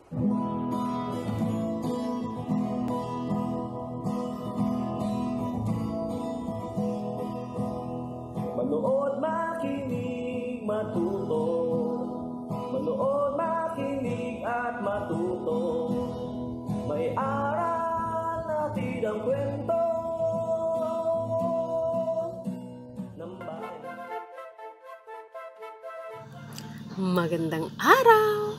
Manood, makinig, matuto. Manood, makinig at matuto. May aral natin ang kwento ng bayan. Magandang araw!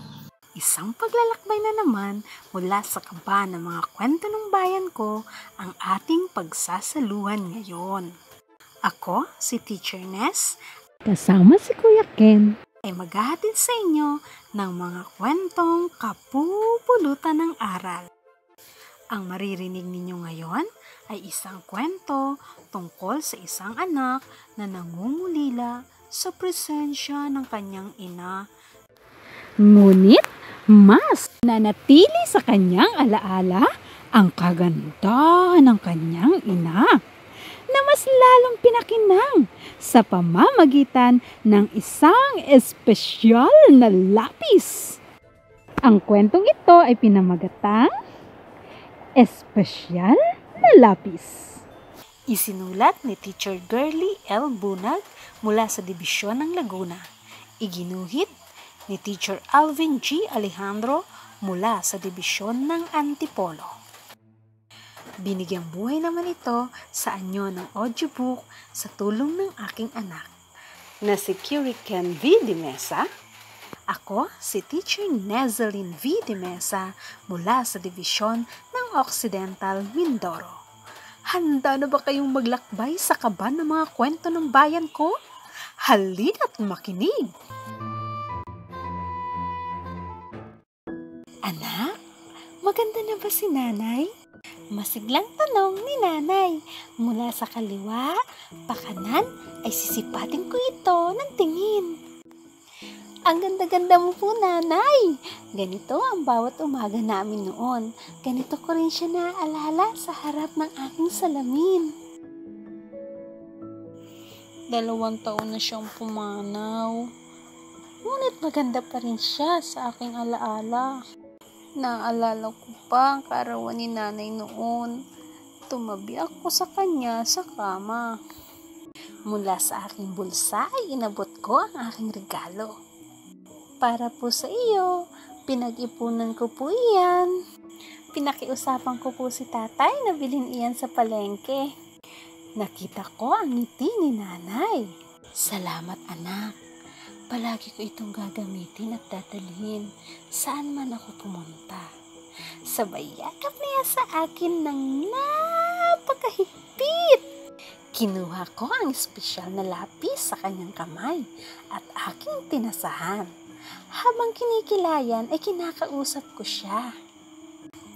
Isang paglalakbay na naman mula sa kaba ng mga kwento ng bayan ko ang ating pagsasaluhan ngayon. Ako, si Teacher Ness, kasama si Kuya Ken, ay maghahatid sa inyo ng mga kwentong kapupulutan ng aral. Ang maririnig ninyo ngayon ay isang kwento tungkol sa isang anak na nangungulila sa presensya ng kanyang ina. ngunit mas nanatili sa kanyang alaala ang kagandahan ng kanyang ina na mas lalong pinakinang sa pamamagitan ng isang espesyal na lapis. Ang kwentong ito ay pinamagatang Espesyal na Lapis. Isinulat ni Teacher Girly L. Bunag mula sa Dibisyon ng Laguna. Iginuhit ni Teacher Alvin G. Alejandro mula sa Dibisyon ng Antipolo. Binigyang buhay naman ito sa anyo ng audiobook sa tulong ng aking anak na si Curiken V. De Mesa. Ako si Teacher Nezeline V. De Mesa mula sa Dibisyon ng Occidental Mindoro. Handa na ba kayong maglakbay sa kaba ng mga kwento ng bayan ko? Halina't makinig! Anak, maganda na ba si nanay? Masiglang tanong ni nanay. Mula sa kaliwa, pakanan ay sisipatin ko ito ng tingin. Ang ganda-ganda mo po, nanay. Ganito ang bawat umaga namin noon. Ganito ko rin siya naaalala sa harap ng aking salamin. 2 taon na siyang pumanaw. Ngunit maganda pa rin siya sa aking alaala. Naalala ko pa ang kaarawan ni nanay noon. Tumabi ako sa kanya sa kama. Mula sa aking bulsa ay inabot ko ang aking regalo. Para po sa iyo, pinag-ipunan ko po iyan. Pinakiusapan ko po si tatay na bilhin iyan sa palengke. Nakita ko ang ngiti ni nanay. Salamat, anak. Palagi ko itong gagamitin at dadalhin saan man ako pumunta. Sabay yakap niya sa akin ng napakahigpit. Kinuha ko ang espesyal na lapis sa kanyang kamay at aking tinasahan. Habang kinikilayan ay kinakausap ko siya.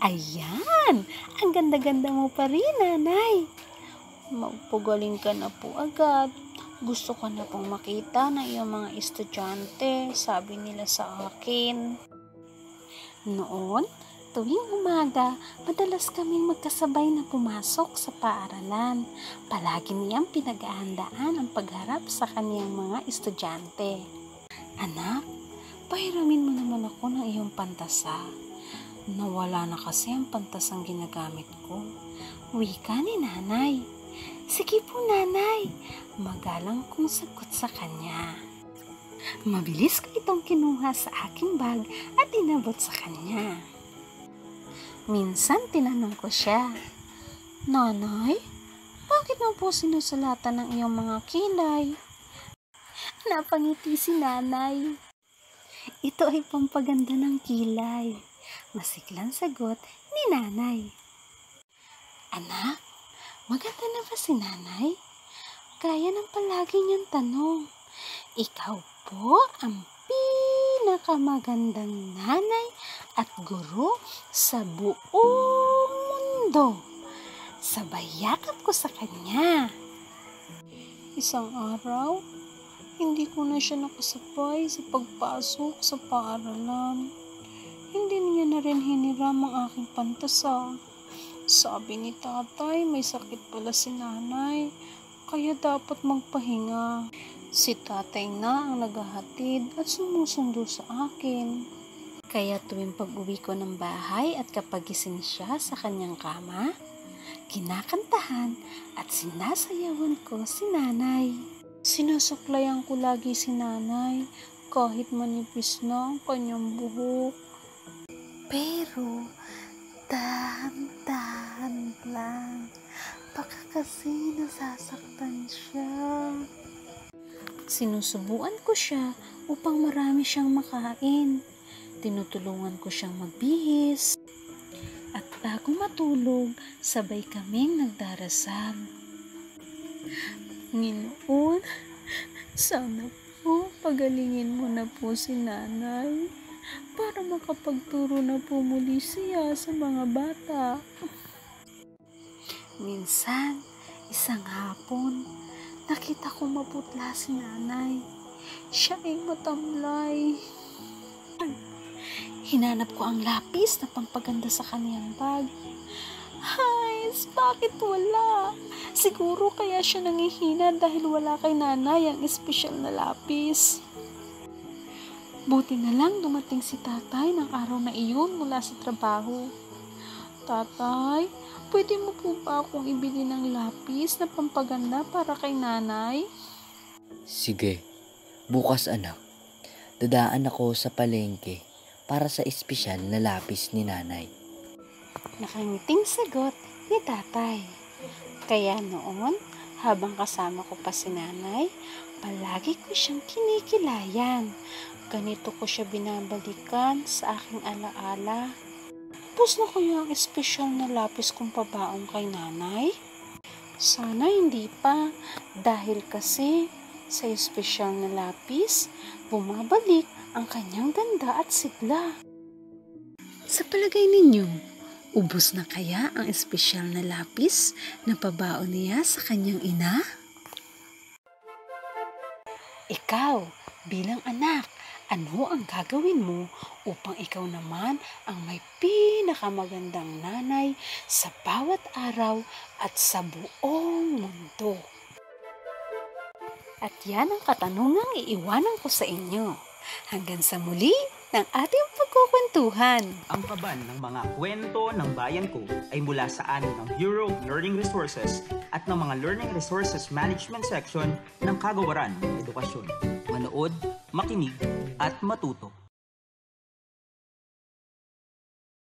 Ayan! Ang ganda-ganda mo pa rin, nanay. Magpagaling ka na po agad. Gusto ko na pong makita ng iyong mga estudyante, sabi nila sa akin. Noon, tuwing umaga, madalas kaming magkasabay na pumasok sa paaralan. Palagi niyang pinag-ahandaan ang pagharap sa kaniyang mga estudyante. Anak, pahiramin mo naman ako ng iyong pantasa. Nawala na kasi ang pantasang ginagamit ko. Wika ni nanay. Sige po, nanay. Magalang kong sagot sa kanya. Mabilis ko itong kinuha sa aking bag at inabot sa kanya. Minsan tinanong ko siya, Nanay, bakit mo po sinusulatan ng iyong mga kilay? Napangiti si nanay. Ito ay pampaganda ng kilay. Masiglang sagot ni nanay. Anak, maganda na ba si nanay? Gaya ng palagi niyang tanong. Ikaw po ang pinakamagandang nanay at guro sa buong mundo. Sabay yakap ko sa kanya. Isang araw, hindi ko na siya nakasabay sa pagpasok sa paaralan. Hindi niya na rin hiniram ang aking pantasa. Sabi ni tatay, may sakit pala si nanay, kaya dapat magpahinga. Si tatay na ang naghahatid at sumusundo sa akin. Kaya tuwing pag-uwi ko ng bahay at kapag gising siya sa kanyang kama, kinakantahan at sinasayawan ko si nanay. Sinusuklayan ko lagi si nanay kahit manipis na ang kanyang buhok. Pero dahan-dahan lang, baka kasi nasasaktan siya. Sinusubuan ko siya upang marami siyang makain. Tinutulungan ko siyang magbihis. At bago matulog, sabay kaming nagdarasal. Nginoon, sana po pagalingin mo na po si nanay para makapagturo na po muli siya sa mga bata. Minsan, isang hapon, nakita ko maputla si nanay. Siya ay matamlay. Hinanap ko ang lapis na pampaganda sa kaniyang bag. Hays, bakit wala? Siguro kaya siya nangihina dahil wala kay nanay ang espesyal na lapis. Buti na lang dumating si tatay ng araw na iyon mula sa trabaho. Tatay, pwede mo po ba akong ibili ng lapis na pampaganda para kay nanay? Sige, bukas anak. Dadaan ako sa palengke para sa espesyal na lapis ni nanay. Nakangiting sagot ni tatay. Kaya noon, habang kasama ko pa si nanay, palagi ko siyang kinikilayan. Ganito ko siya binabalikan sa aking alaala. Tapos na kaya ang espesyal na lapis kong pabaong kay nanay? Sana hindi pa, dahil kasi sa espesyal na lapis, bumabalik ang kanyang ganda at sigla. Sa palagay ninyo, ubos na kaya ang espesyal na lapis na pabaon niya sa kanyang ina? Ikaw, bilang anak, ano ang gagawin mo upang ikaw naman ang may pinakamagandang nanay sa bawat araw at sa buong mundo? At yan ang katanungang iiwanan ko sa inyo. Hanggang sa muli ng ating pagkukwentuhan. Ang kaban ng mga kwento ng bayan ko ay mula sa amin ng Bureau of Learning Resources at ng mga Learning Resources Management Section ng Kagawaran ng Edukasyon. Manood, makinig, at matuto.